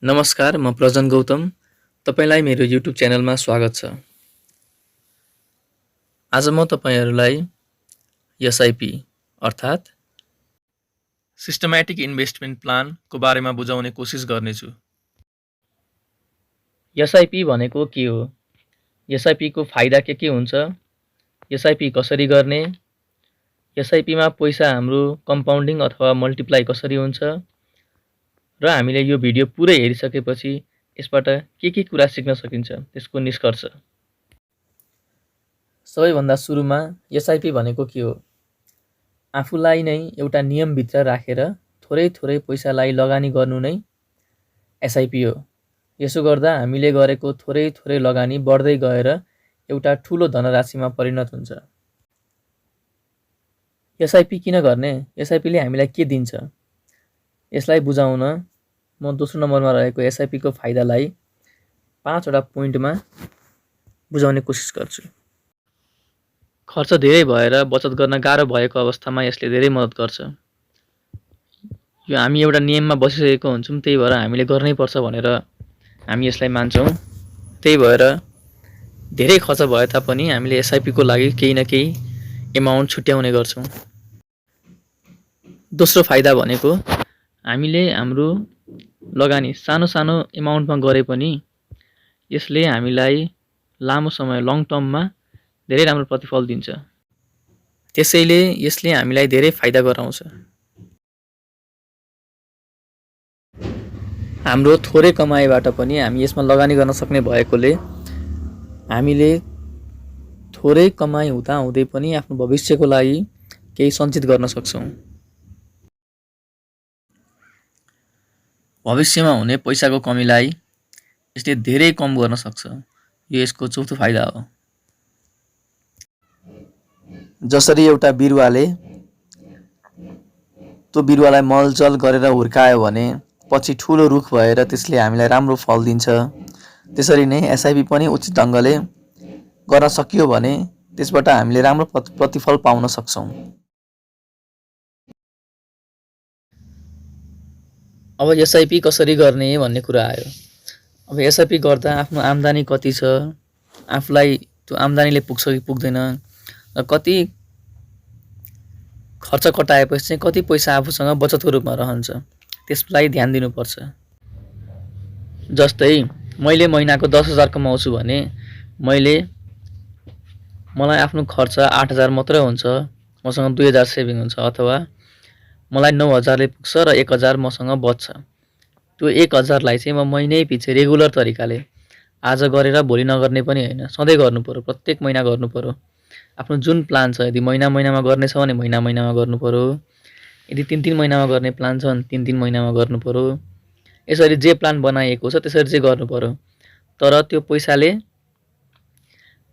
नमस्कार, म प्रजन गौतम। तपाईलाई मेरो युट्युब च्यानलमा स्वागत छ। आज म तपाईहरुलाई एसआईपी अर्थात् सिस्टमैटिक इन्भेस्टमेन्ट प्लान को बारेमा बुझाउने कोसिस गर्नेछु। एसआईपी भनेको के हो? एसआईपी को फाइदा के हुन्छ? एसआईपी कसरी गर्ने? एसआईपी मा पैसा हाम्रो कम्पाउन्डिङ अथवा मल्टिप्लाई कसरी हुन्छ? र हामीले यो भिडियो पुरै हेरिसकेपछि यसबाट के कुरा सिक्न सकिन्छ त्यसको निष्कर्ष। सबैभन्दा सुरुमा एसआईपी भनेको के हो? आफूलाई नै एउटा नियमभित्र राखेर थोरै पैसालाई लगानी गर्नु नै एसआईपी हो। यसो गर्दा हामीले गरेको थोरै लगानी बढ्दै गएर एउटा ठूलो धनराशिमा परिणत हुन्छ। एसआईपी किन गर्ने? एसआईपीले हामीलाई के दिन्छ? यसलाई बुझाउन म दोस्रो नम्बरमा रहेको एसआईपी को फाइदालाई 5 वटा पोइन्टमा बुझाउने कोसिस गर्छु। खर्च धेरै भएर बचत गर्न गाह्रो भएको अवस्थामा यसले धेरै मद्दत गर्छ। यो हामी एउटा नियममा बसिसकेको हुन्छौं, त्यही भएर हामीले गर्नै पर्छ भनेर हामी यसलाई मान्छौं। त्यही भएर धेरै खर्च भए तापनि हामीले एसआईपी को लागि केही न केही एमाउन्ट छुट्याउने गर्छौं। दोस्रो फाइदा भनेको हामीले हाम्रो लगानी सानो एमाउन्टमा गरे पनि यसले हामीलाई लामो समय लङ टर्ममा धेरै राम्रो प्रतिफल दिन्छ। त्यसैले यसले हामीलाई धेरै फाइदा गराउँछ। हाम्रो थोरै कमाइबाट पनि हामी यसमा लगानी गर्न सक्ने भएकोले हामीले थोरै कमाइ हुँदै पनि आफ्नो भविष्यको लागि केही सञ्चित गर्न सक्छौं। भविष्यमा हुने पैसाको कमीलाई यसले धेरै कम गर्न सक्छ। यो यसको चौथो फाइदा हो। जसरी एउटा बिरुवाले त्यो बिरुवालाई मलजल गरेर हुर्कायो भने पछि ठूलो रुख भएर त्यसले हामीलाई राम्रो फल दिन्छ। त्यसरी नै एसआईपी पनि उचित ढंगले गर्न सकियो भने त्यसबाट हामीले राम्रो प्रतिफल पाउन सक्छौं। अब एसआईपी कसरी गर्ने भन्ने कुरा आयो। अब एसआईपी गर्दा आफ्नो आम्दानी कति छ, आफुलाई त्यो आम्दानीले पुग्छ कि पुग्दैन, र कति खर्च कटाएपछि चाहिँ कति पैसा आफूसँग बचतको रूपमा रहन्छ त्यसलाई ध्यान दिनुपर्छ। जस्तै मैले महिनाको 10,000 कमाउँछु भने मलाई आफ्नो खर्च 8,000 मात्रै हुन्छ, मसँग 2,000 सेभिङ हुन्छ, अथवा मलाई 9,000 ले पुग्छ र 1,000 मसँग बच्छ। त्यो 1,000 लाई चाहिँ म महिनै पछि रेगुलर तरिकाले आज गरेर भोलि नगर्ने पनि हैन, सधैँ गर्नु पर्यो, प्रत्येक महिना गर्नु पर्यो। आफ्नो जुन प्लान छ, यदि महिनामा गर्ने छ भने महिनामा गर्नु पर्यो, यदि 3 महिनामा गर्ने प्लान छ भने 3 महिनामा गर्नु पर्यो। यसरी जे प्लान बनाइएको छ त्यसरी चाहिँ गर्नु पर्यो। तर त्यो पैसाले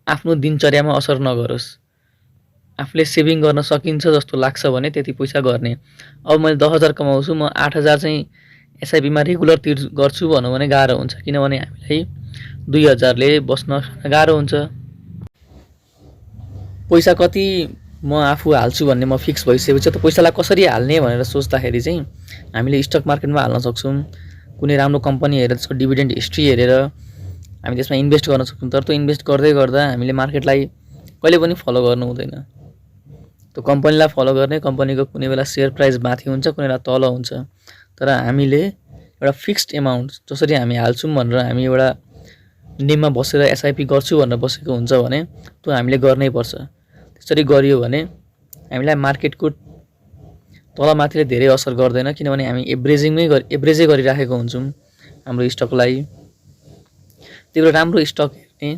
आफ्नो दिनचर्यामा असर नगरोस्। आफूले सेभिङ गर्न सकिन्छ जस्तो लाग्छ भने त्यति पैसा गर्ने। अब मैले 10,000 कमाउँछु, म 8,000 चाहिँ एसआईपी मा रेगुलर गर्छु भन्नु भने गाह्रो हुन्छ, किनभने हामीलाई 2,000 ले बस्न गाह्रो हुन्छ। पैसा कति म आफू हाल्छु भन्ने म फिक्स भइसकेपछि त पैसालाई कसरी हाल्ने भनेर सोच्दाखेरि चाहिँ हामीले स्टक मार्केटमा हाल्न सक्छौं। कुनै राम्रो कम्पनी हेरेर त्यसको डिभिडेन्ड हिस्ट्री हेरेर हामी त्यसमा इन्भेस्ट गर्न सक्छौं। तर त्यो इन्भेस्ट गर्दै गर्दा हामीले मार्केटलाई कहिले पनि फलो गर्नु हुँदैन। त्यो कम्पनीलाई फलो गर्ने, कम्पनीको कुनै बेला शेयर प्राइस माथि हुन्छ, कुनै बेला तल हुन्छ। तर हामीले एउटा फिक्स्ड एमाउन्ट जसरी हामी हाल्छौं भनेर हामी एउटा नियममा बसेर एसआईपी गर्छु भनेर बसेको हुन्छ भने त्यो हामीले गर्नै पर्छ। त्यसरी गरियो भने हामीलाई मार्केटको तलमाथिले धेरै असर गर्दैन, किनभने हामी एभरेजै गरिराखेको हुन्छौं हाम्रो स्टकलाई। त्यो राम्रो स्टक हेर्ने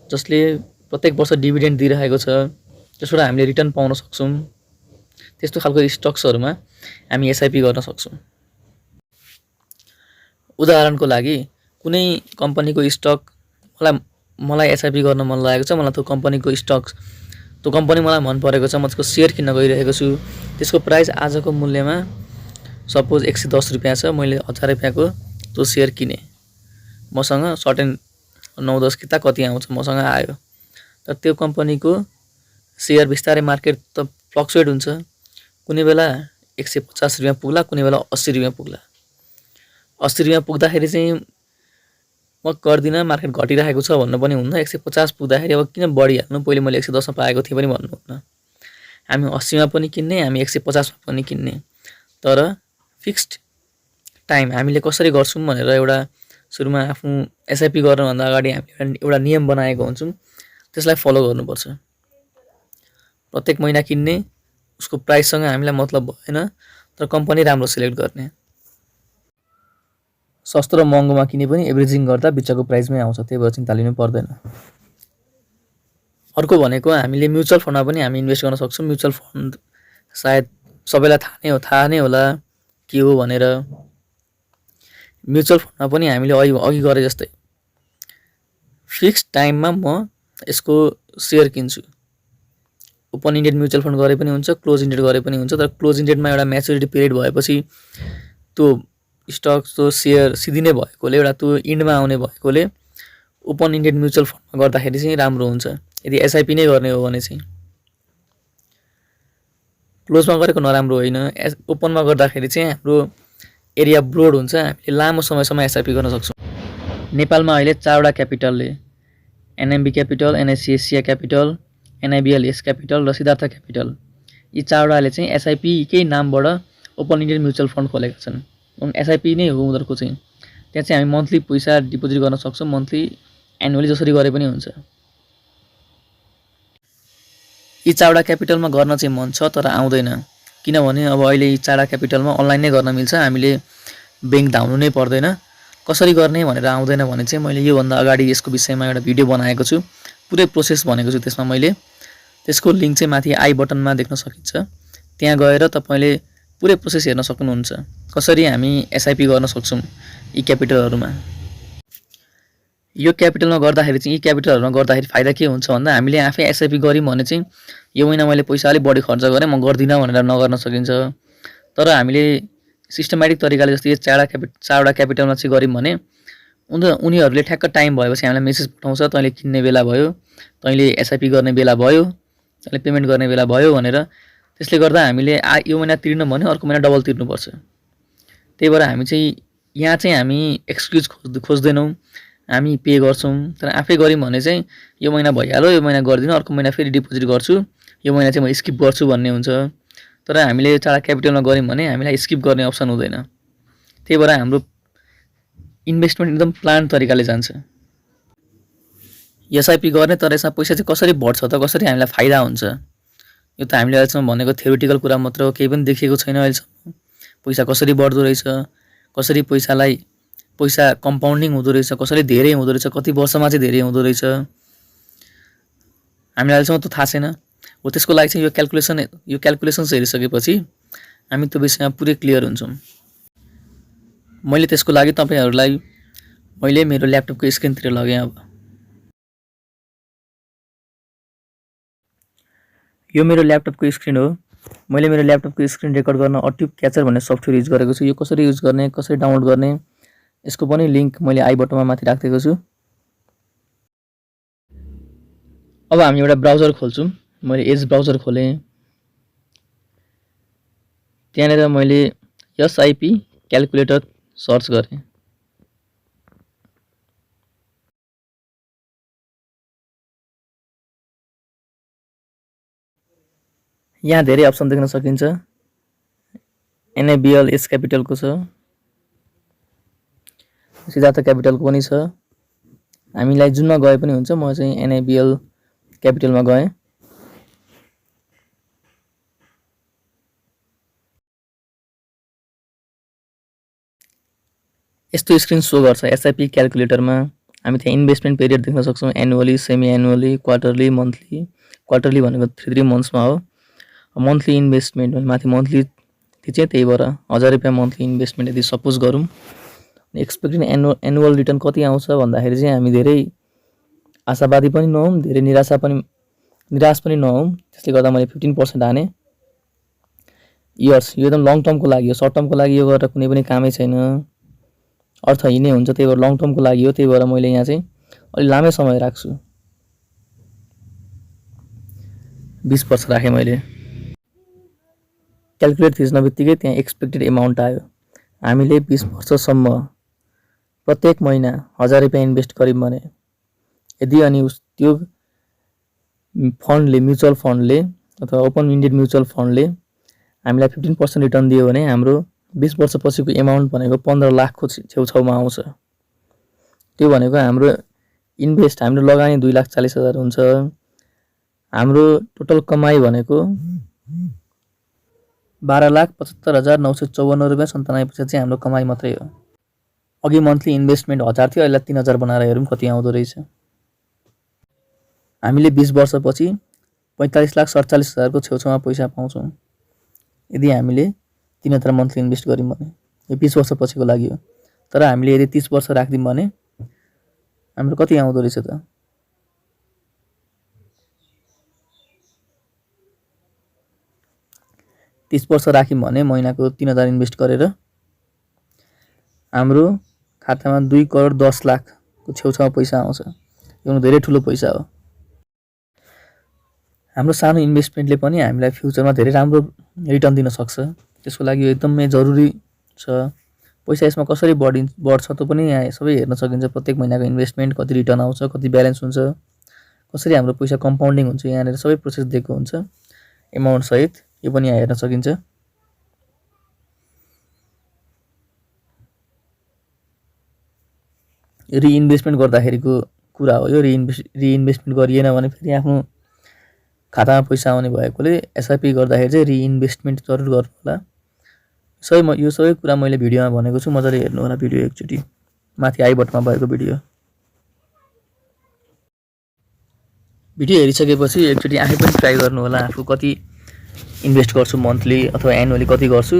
जसले प्रत्येक वर्ष डिभिडेन्ड दिइरहेको छ, त्यसबाट हामीले रिटर्न पाउन सक्छौं, त्यस्तो खालको स्टक्सहरुमा हामी एसआईपी गर्न सक्छौं। उदाहरणको लागि कुनै कम्पनीको स्टक मलाई एसआईपी गर्न मन लागेको छ, मलाई त्यो कम्पनीको स्टक, त्यो कम्पनी मलाई मन परेको छ, म त्यसको शेयर किन्न गइरहेको छु। त्यसको प्राइस आजको मूल्यमा सपोज 110 रुपैयाँ छ, मैले 1000 रुपैयाँको त्यो शेयर किने। मसँग सर्टेन 9-10 किता कति आउँछ मसँग आयो। तर त्यो कम्पनीको शेयर बिस्तारै मार्केट त फ्लक्चुएट हुन्छ, कुनै बेला 150 रुपैयाँ पुग्ला, कुनै बेला 80 रुपैयाँ पुग्ला। 80 पुग्दाखेरि चाहिँ म गर्दिनँ, मार्केट घटिरहेको छ भन्नु पनि हुन्न। 150 पुग्दाखेरि अब किन बढिहाल्नु, पहिले मैले 110 मा पाएको थिएँ पनि भन्नुहुन्न। हामी 80 मा पनि किन्ने, हामी 150 मा पनि किन्ने, तर फिक्स्ड टाइम हामीले कसरी गर्छौँ भनेर एउटा सुरुमा आफू एसआइपी गर्नुभन्दा अगाडि हामीले एउटा नियम बनाएको हुन्छौँ, त्यसलाई फलो गर्नुपर्छ। प्रत्येक महिना किन्ने, उसको प्राइससँग हामीलाई मतलब भएन, तर कम्पनी राम्रो सिलेक्ट गर्ने। सस्तो र महँगोमा किने पनि एभरेजिङ गर्दा बिचको प्राइसमै आउँछ, त्यही भएर चिन्ता लिनु पर्दैन। अर्को भनेको हामीले म्युचुअल फन्डमा पनि हामी इन्भेस्ट गर्न सक्छौँ। म्युचुअल फन्ड सायद सबैलाई थाहा नै होला के हो भनेर। म्युचुअल फन्डमा पनि हामीले अघि गरे जस्तै फिक्स्ड टाइममा म यसको सेयर किन्छु। ओपन इन्डेड म्युचुअल फन्ड गरे पनि हुन्छ, क्लोज इन्डेड गरे पनि हुन्छ, तर क्लोज इन्डेडमा एउटा म्याच्युरिटी पिरियड भएपछि त्यो स्टक त्यो सेयर सिधिने भएकोले, एउटा त्यो इन्डमा आउने भएकोले ओपन इन्डेड म्युचुअल फन्डमा गर्दाखेरि चाहिँ राम्रो हुन्छ। यदि एसआइपी नै गर्ने हो भने चाहिँ क्लोजमा गरेको नराम्रो होइन, ओपनमा गर्दाखेरि चाहिँ हाम्रो एरिया ब्रोड हुन्छ, हामीले लामो समयसम्म एसआइपी गर्न सक्छौँ। नेपालमा अहिले 4वटा क्यापिटलले, एनएमबी क्यापिटल, एनएससिएसिया क्यापिटल, एनआइबिएलएस क्यापिटल र सिद्धार्थ क्यापिटल, यी 4वटाले चाहिँ एसआइपीकै नामबाट ओपन इन्डेड म्युचुअल फन्ड खोलेका छन्। एसआइपी नै हो उनीहरूको चाहिँ। त्यहाँ चाहिँ हामी मन्थली पैसा डिपोजिट गर्न सक्छौँ, मन्थली एनुअली जसरी गरे पनि हुन्छ। यी 4वटा क्यापिटलमा गर्न चाहिँ मन छ तर आउँदैन, किनभने अब अहिले यी 4वटा क्यापिटलमा अनलाइन नै गर्न मिल्छ, हामीले ब्याङ्क धाउनु नै पर्दैन। कसरी गर्ने भनेर आउँदैन भने चाहिँ मैले योभन्दा अगाडि यसको विषयमा एउटा भिडियो बनाएको छु, पुरै प्रोसेस भनेको छु त्यसमा मैले। त्यसको लिङ्क चाहिँ माथि आई बटनमा देख्न सकिन्छ, त्यहाँ गएर तपाईँले पुरै प्रोसेस हेर्न सक्नुहुन्छ, कसरी हामी एसआइपी गर्न सक्छौँ यी क्यापिटलहरूमा। यो क्यापिटलमा गर्दाखेरि चाहिँ, यी क्यापिटलहरूमा गर्दाखेरि फाइदा के हुन्छ भन्दा हामीले आफै एसआइपी गऱ्यौँ भने चाहिँ यो महिना मैले पैसा अलिक बढी खर्च गरेँ, म गर्दिनँ भनेर नगर्न सकिन्छ। तर हामीले सिस्टमेटिक तरिकाले जस्तै यो 4वटा क्यापिटलमा चाहिँ गऱ्यौँ भने उनीहरूले ठ्याक्क टाइम भएपछि हामीलाई मेसेज पठाउँछ, तैँले किन्ने बेला भयो, तैँले एसआइपी गर्ने बेला भयो, तैँले पेमेन्ट गर्ने बेला भयो भनेर। त्यसले गर्दा हामीले यो महिना तिर्नु भने अर्को महिना डबल तिर्नुपर्छ। त्यही भएर हामी चाहिँ यहाँ चाहिँ हामी एक्सक्युज खोज्दैनौँ, हामी पे गर्छौँ। तर आफै गऱ्यौँ भने चाहिँ यो महिना भइहाल्यो, यो महिना गर्दिनँ, अर्को महिना फेरि डिपोजिट गर्छु, यो महिना चाहिँ म स्किप गर्छु भन्ने हुन्छ। तर हामीले 4वटा क्यापिटलमा गऱ्यौँ भने हामीलाई स्किप गर्ने अप्सन हुँदैन। त्यही भएर हाम्रो इन्भेस्टमेन्ट एकदम प्लान तरिकाले जान्छ। एसआइपी गर्ने, तर यसमा पैसा चाहिँ कसरी बढ्छ त, कसरी हामीलाई फाइदा हुन्छ, यो त हामीले अहिलेसम्म भनेको थ्योरिटिकल कुरा मात्र हो, केही पनि देखिएको छैन अहिलेसम्म। पैसा कसरी बढ्दो रहेछ, कसरी पैसा कम्पाउन्डिङ हुँदो रहेछ, कसरी धेरै हुँदो रहेछ, कति वर्षमा चाहिँ धेरै हुँदो रहेछ, हामीलाई अहिलेसम्म त थाहा छैन हो। त्यसको लागि चाहिँ यो क्यालकुलेसन्स हेरिसकेपछि हामी त्यो विषयमा पुरै क्लियर हुन्छौँ। मैले त्यसको लागि तपाईँहरूलाई मैले मेरो ल्यापटपको स्क्रिनतिर लगेँ। अब यो मेरो ल्यापटपको स्क्रिन हो। मैले मेरो ल्यापटपको स्क्रिन रेकर्ड गर्न अट्युब क्याचर भन्ने सफ्टवेयर युज गरेको छु। यो कसरी युज गर्ने, कसरी डाउनलोड गर्ने, यसको पनि लिङ्क मैले आई बटनमा माथि राखिदिएको छु। अब हामी एउटा ब्राउजर खोल्छौँ। मैले एज ब्राउजर खोलेँ, त्यहाँनिर मैले एसआइपी क्यालकुलेटर सर्च गरेँ। यहाँ धेरै अप्सन देख्न सकिन्छ। एनएबिएलएस क्यापिटलको छ, सिद्धार्थ क्यापिटलको पनि छ। हामीलाई जुनमा गए पनि हुन्छ। म चाहिँ एनएबिएल क्यापिटलमा गएँ। यस्तो स्क्रिन सो गर्छ एसआइपी क्यालकुलेटरमा। हामी त्यहाँ इन्भेस्टमेन्ट पिरियड देख्न सक्छौँ, annually, semi annually, quarterly, monthly. Quarterly भनेको 3 मन्थ्समा हो। मन्थली इन्भेस्टमेन्ट माथि मन्थली चाहिँ, त्यही भएर 1000 रुपियाँ मन्थली इन्भेस्टमेन्ट यदि सपोज गरौँ, एक्सपेक्टेड एनुअल रिटर्न कति आउँछ भन्दाखेरि चाहिँ हामी धेरै आशावादी पनि नहौँ, धेरै निराश पनि नहौँ। त्यसले गर्दा मैले 15% हाने। इयर्स, यो एकदम लङ टर्मको लागि हो, सर्ट टर्मको लागि यो गरेर कुनै पनि कामै छैन, अर्थहीन नै हुन्छ। त्यही भएर लङ टर्मको लागि हो, त्यही भएर मैले यहाँ चाहिँ अलि लामै समय राख्छु, 20 वर्ष राखेँ मैले। क्यालकुलेट थिच्न बित्तिकै त्यहाँ एक्सपेक्टेड एमाउन्ट आयो। हामीले 20 वर्षसम्म प्रत्येक महिना 1000 रुपैयाँ इन्भेस्ट गर्यौं भने यदि अनि त्यो फन्डले म्युचुअल फन्डले अथवा ओपन इन्डेड म्युचुअल फन्डले हामीलाई 15% रिटर्न दियो भने हाम्रो 20 वर्षपछिको एमाउन्ट भनेको 15 लाखको छेउछाउमा आउँछ। त्यो भनेको हाम्रो इन्भेस्ट हाम्रो लगानी 2,40,000 हुन्छ। हाम्रो टोटल कमाई भनेको 12,75,954 रुपैयाँ 97 पैसा चाहिँ हाम्रो कमाई मात्रै हो। अघि मन्थली इन्भेस्टमेन्ट 1000 थियो, अहिले 3000 बनाएर हेरौँ कति आउँदो रहेछ। हामीले 20 वर्षपछि 45,47,000 को छेउछाउमा पैसा पाउँछौँ यदि हामीले 3000 मन्थली इन्भेस्ट गर्यौँ भने। यो 20 वर्षपछिको लागि हो। तर हामीले यदि 30 वर्ष राख्दियौँ भने हाम्रो कति आउँदो रहेछ त? तीस वर्ष राख्यौँ भने महिनाको 3000 इन्भेस्ट गरेर हाम्रो खातामा 2,10,00,000 को छेउछाउमा पैसा आउँछ। यो धेरै ठुलो पैसा हो। हाम्रो सानो इन्भेस्टमेन्टले पनि हामीलाई फ्युचरमा धेरै राम्रो रिटर्न दिन सक्छ। त्यसको लागि एकदमै जरुरी छ। पैसा यसमा कसरी बढ्छ त्यो पनि यहाँ सबै हेर्न सकिन्छ। प्रत्येक महिनाको इन्भेस्टमेन्ट कति रिटर्न आउँछ, कति ब्यालेन्स हुन्छ, कसरी हाम्रो पैसा कम्पाउन्डिङ हुन्छ, यहाँनिर सबै प्रोसेस दिएको हुन्छ एमाउन्ट सहित। यो पनि यहाँ हेर्न सकिन्छ। यो रिइन्भेस्टमेन्ट गर्दाखेरिको कुरा हो। यो रिइन्भेस्टमेन्ट गरिएन भने फेरि आफ्नो खातामा पैसा आउने भएकोले एसआइपी गर्दाखेरि चाहिँ रिइन्भेस्टमेन्ट जरुर गर्नु होला। यो सबै कुरा मैले भिडियोमा भनेको छु। मजाले हेर्नु होला भिडियो एकचोटि, माथि आई बटनमा भएको भिडियो हेरिसकेपछि एकचोटि आफै पनि ट्राई गर्नु होला। आफू कति इन्भेस्ट गर्छु मन्थली अथवा एनुअली कति गर्छु,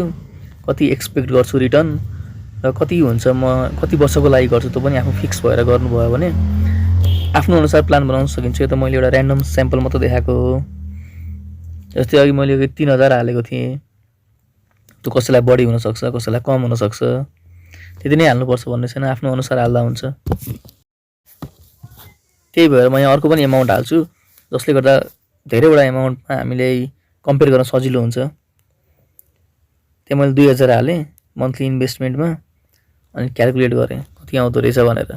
कति एक्सपेक्ट गर्छु रिटर्न र कति हुन्छ, म कति वर्षको लागि गर्छु, त्यो पनि आफू फिक्स भएर गर्नुभयो भने आफ्नो अनुसार प्लान बनाउन सकिन्छ। यो त मैले एउटा र्यान्डम स्याम्पल मात्र देखाएको हो। जस्तै अघि मैले 3000 हालेको थिएँ, त्यो कसैलाई बढी हुनसक्छ, कसैलाई कम हुनसक्छ। त्यति नै हाल्नुपर्छ भन्ने छैन, आफ्नो अनुसार हाल्दा हुन्छ। त्यही भएर म यहाँ अर्को पनि एमाउन्ट हाल्छु, जसले गर्दा धेरैवटा एमाउन्टमा हामीले कम्पेयर गर्न सजिलो हुन्छ। त्यहाँ मैले 2000 हालेँ मन्थली इन्भेस्टमेन्टमा, अनि क्यालकुलेट गरेँ कति आउँदो रहेछ भनेर।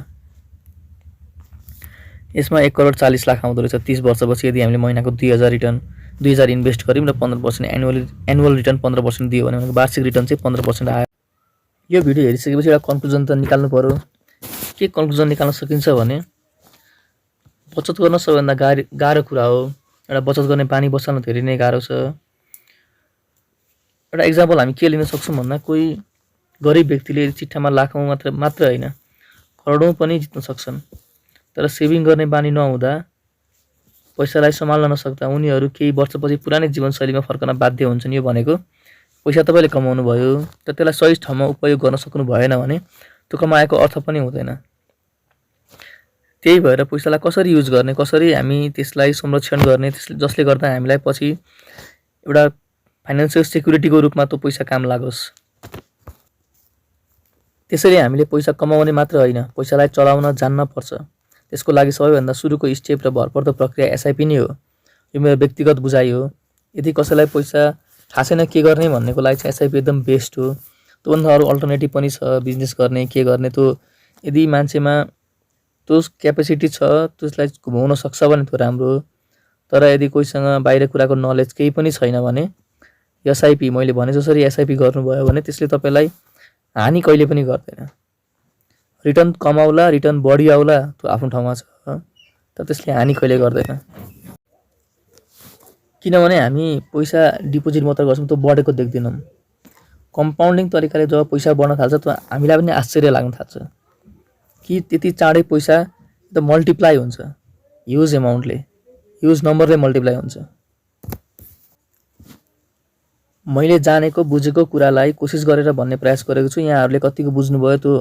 यसमा 1,40,00,000 आउँदो रहेछ 30 वर्षपछि यदि हामीले महिनाको 2000 इन्भेस्ट गऱ्यौँ र 15% एनुअल रिटर्न 15% दियो भने वार्षिक रिटर्न चाहिँ 15% आयो। यो भिडियो हेरिसकेपछि एउटा कन्क्लुजन त निकाल्नु पर्यो। के कन्क्लुजन निकाल्न सकिन्छ भने बचत गर्न सबैभन्दा गाह्रो कुरा हो। एउटा बचत गर्ने बानी बसाल्न धेरै नै गाह्रो छ। एउटा एक्जाम्पल हामी के लिन सक्छौँ भन्दा कोही गरिब व्यक्तिले चिट्ठामा लाखौँ मात्र होइन करोडौँ पनि जित्न सक्छन्। तर सेभिङ गर्ने बानी नहुँदा, पैसालाई सम्हाल्न नसक्दा उनीहरू केही वर्षपछि पुरानै जीवनशैलीमा फर्कन बाध्य हुन्छन्। यो भनेको पैसा तपाईँले कमाउनु भयो तर त्यसलाई सही ठाउँमा उपयोग गर्न सक्नु भएन भने त्यो कमाएको अर्थ पनि हुँदैन। त्यही भएर पैसालाई कसरी युज गर्ने, कसरी हामी त्यसलाई संरक्षण गर्ने, जसले गर्दा हामीलाई पछि एउटा फाइनान्सियल सेक्युरिटीको रूपमा त्यो पैसा काम लागोस्। त्यसैले हामीले पैसा कमाउने मात्र होइन, पैसालाई चलाउन जान्न पर्छ। त्यसको लागि सबैभन्दा सुरुको स्टेप र भरपर्दो प्रक्रिया एसआइपी नै हो। यो मेरो व्यक्तिगत बुझाइ हो। यदि कसैलाई पैसा थाहा छैन के गर्ने भन्नेको लागि चाहिँ एसआइपी एकदम बेस्ट हो। त्योभन्दा अरू अल्टरनेटिभ पनि छ, बिजनेस गर्ने के गर्ने। त्यो यदि मान्छेमा त्यो क्यापेसिटी छ, त्यसलाई घुमाउन सक्छ भने त्यो राम्रो हो। तर यदि कोहीसँग बाहिर कुराको नलेज केही पनि छैन भने एसआइपी मैले भने जसरी एसआइपी गर्नुभयो भने त्यसले तपाईँलाई हानि कहिले पनि गर्दैन। रिटर्न कमाउला, रिटर्न बढी आउला, त्यो आफ्नो ठाउँमा छ, तर त्यसले हानि कहिले गर्दैन। किनभने हामी पैसा डिपोजिट मात्र गर्छौँ, त्यो बढेको देख्दैनौँ। कम्पाउन्डिङ तरिकाले जब पैसा बढ्न थाल्छ त्यो हामीलाई पनि आश्चर्य लाग्न थाल्छ कि त्यति चाँडै पैसा त मल्टिप्लाई हुन्छ। ह्युज एमाउन्टले, ह्युज नम्बरले मल्टिप्लाई हुन्छ। मैले जानेको बुझेको कुरालाई कोसिस गरेर भन्ने प्रयास गरेको छु। यहाँहरूले कतिको बुझ्नुभयो त्यो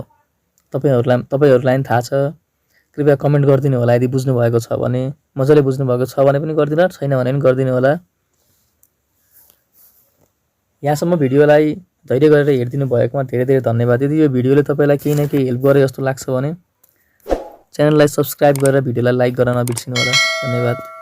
तपाईँहरूलाई थाहा छ। कृपया कमेन्ट गरिदिनु होला यदि बुझ्नुभएको छ भने। मजाले बुझ्नुभएको छ भने पनि गरिदिनु होला, छैन भने पनि गरिदिनु होला। यहाँसम्म भिडियोलाई धैर्य गरेर हेरिदिनु भएकोमा धेरै धेरै धन्यवाद। यदि यो भिडियोले तपाईँलाई केही न केही हेल्प गरे जस्तो लाग्छ भने च्यानललाई सब्सक्राइब गरेर भिडियोलाई लाइक गर्न नबिर्सिनु होला। धन्यवाद।